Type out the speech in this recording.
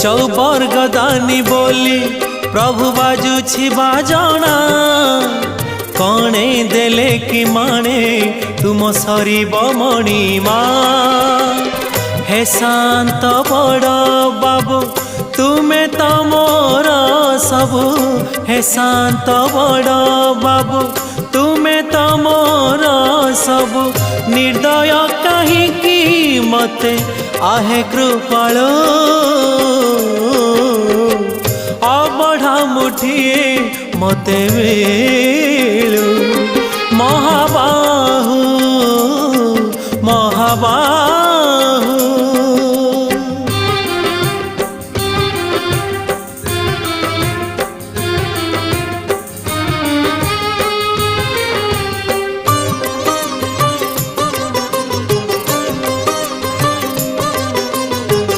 चौबर्ग दानी बोली प्रभु बाजुछि बाजना कणे देले कि माने तुम सरीब मणिमा हे शांत बड़ बाबू तुम्हें तो मोर सबु हे शांत बड़ बाबू तुम्हें तो मोर सबु निर्दय कहीं मते आहे कृपालो अबढ़ा मुठिए मते मिलू महाबाहु महाबाहु